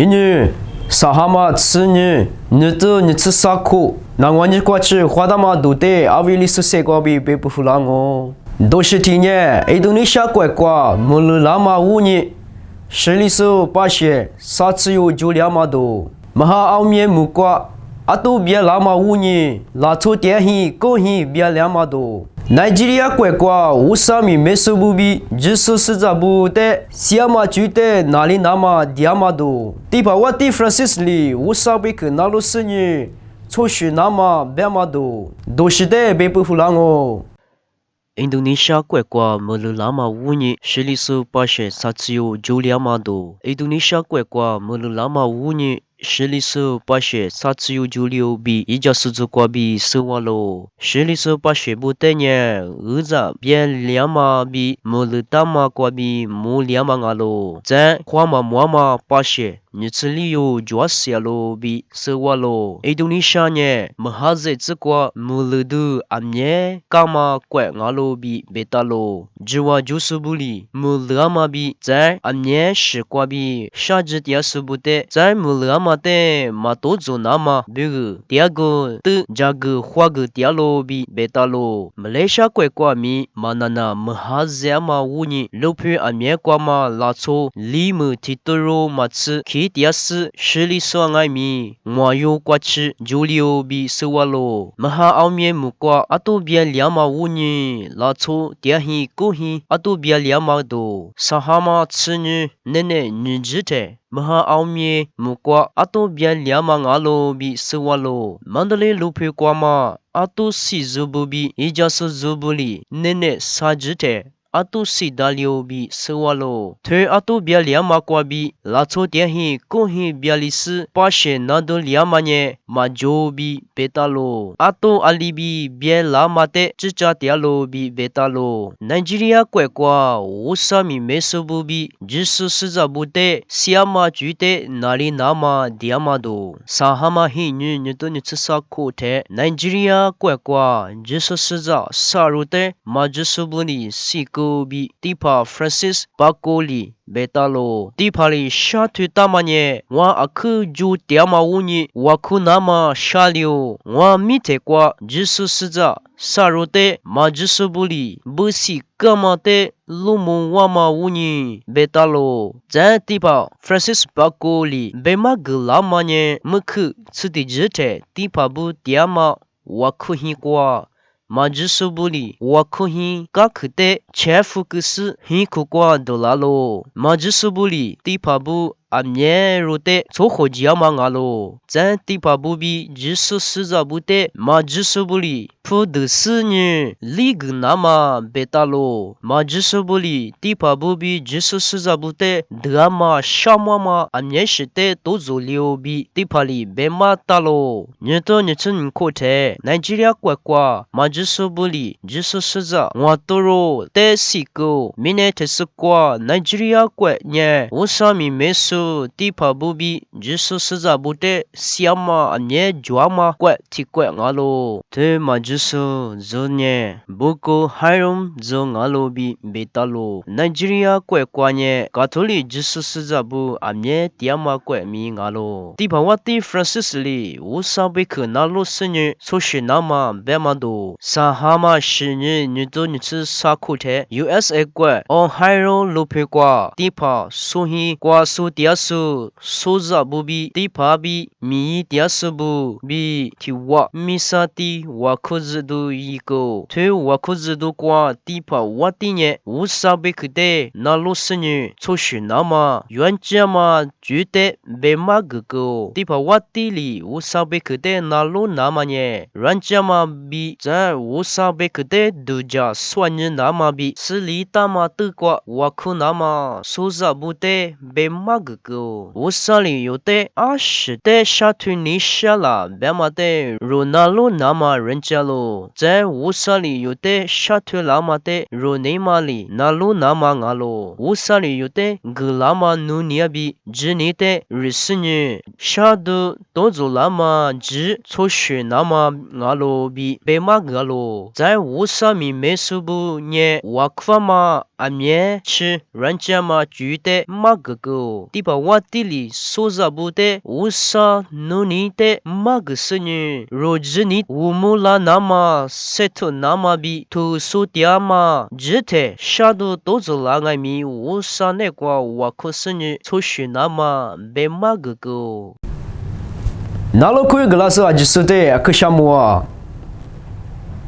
女撒哈马吃女，女的你吃啥苦？那我你过去花大马都得，阿维里斯塞过比别不服啦我。都是听年，印度尼西亚国家，穆鲁拉马乌尼，十里手八些，啥子有就两马多，马哈奥面木瓜，阿都别拉马乌尼，拉出电线，高线别两马多。奈及利亚国家乌沙米没收不比，只是实在不得，西亚马觉得哪里那么第二马多。第八我第 Francis 里乌沙比克那路是女，出去那么别马多，都是的别不服啦我。印度尼西亚国家穆鲁拉马乌尼十里手八些啥子有就两马多。印度尼西亚国家穆鲁拉马乌尼十里手八些啥子有就六比一家数字挂比手瓦咯。十里手八些不得呢，儿子变两马比穆鲁大马挂比穆两马啊咯。在花马木马八些。你这里有抓些咯比手瓦咯。印度尼西亚呢，么哈子这个穆鲁都阿呢干嘛怪啊咯比贝塔咯。只话就是不离穆鲁阿玛比在阿呢是挂比啥子点是不得在穆鲁阿玛的嘛多做那么别个第二个的这个花个点咯比贝塔咯。马来西亚国家咪嘛那么哈子阿玛乌尼路皮阿呢挂嘛拉错里么提多罗嘛吃。第二是十里双爱米，我有过去就六比手瓦咯，马哈奥面木瓜阿都别两毛五年，拉错电线狗线阿都别两毛多，沙哈马吃女奶奶女子的。马哈奥面木瓜阿都别两毛阿罗比手瓦咯，曼德雷路皮瓜嘛阿都是做不比，一家是做不里奶奶啥子的。阿都是大流比手瓦咯，推阿都别两马瓜比，拉错电线，公线别里斯，把些那都两马呢，马就比贝塔咯，阿都阿里比别拉马的，只家点咯比贝塔咯。奈及利亚国家乌沙米没收不比，只是实在不得，西亚马觉得哪里那么第二马多，沙哈马黑女你都你吃啥苦的？奈及利亚国家只是实在杀入的，马只是不离西个。比第八 Francis 巴古里贝塔罗第八里沙图大马呢我阿克就点马乌尼我库那么沙流我米特瓜只是实在杀入的马只是不离不是干嘛的路姆瓦马乌尼贝塔罗在第八 Francis 巴古里贝马格拉马呢么克此地之的第八部点马我库希瓜马只是不离，我可以噶可得全副个是很苦瓜多啦咯。马只是不离，第八步阿面肉的错合吉亚马啊咯。在第八步比只是实在不得，马只是不离，普的是呢，里个那么贝塔咯。马只是不离，第八步比只是实在不得，德马沙马马阿面是的都做流比第八里贝马塔咯。你都你真可得，奈及利亚国家马只是不离，只是实在我都罗得西个，明年特是瓜奈及利亚国呢，我上面没说。第八步比只是实在不得，西马阿呢抓马怪提怪阿咯，对嘛只是做呢，不过还用做阿咯比贝塔咯，奈及利亚国家呢，卡托里只是实在不阿呢第二马怪米阿咯，第八我第 Francis 里，我上贝克那罗是呢，说是那么白马多，沙哈马是呢，你都你吃啥苦的 ？USA 国，哦还用路皮瓜，第八所以瓜所第二数数字不比第八比米第二数不比第五米啥的我可知道一个，对我可知道瓜第八我的呢，我啥贝克的那罗是呢，出是那么原家嘛觉得被马哥哥第八我的里我啥贝克的那罗那么呢，原家嘛比在我啥贝克的都家算你那么比是里大嘛的瓜我可那么数字不的被马哥哥，我啥里有的20的沙图尼西亚啦，别嘛的罗纳罗那么人家咯，在我啥里有的沙图拉嘛的罗内马里那罗那么阿咯，我啥里有的格拉嘛努尼亚比，只你的瑞士女，沙的多做拉嘛只错学那么阿咯比被马阿咯，在我啥咪没说不呢，我夸嘛阿面吃人家嘛觉得马哥哥，第把瓦蒂里苏扎布的乌萨努尼的马格斯尼罗吉尼乌穆拉纳玛塞图纳玛比图苏迪亚玛吉特沙杜多兹拉艾米乌萨内瓜瓦库斯尼出许纳玛贝马格格。Nalo kuy gelasa ajisute akashamwa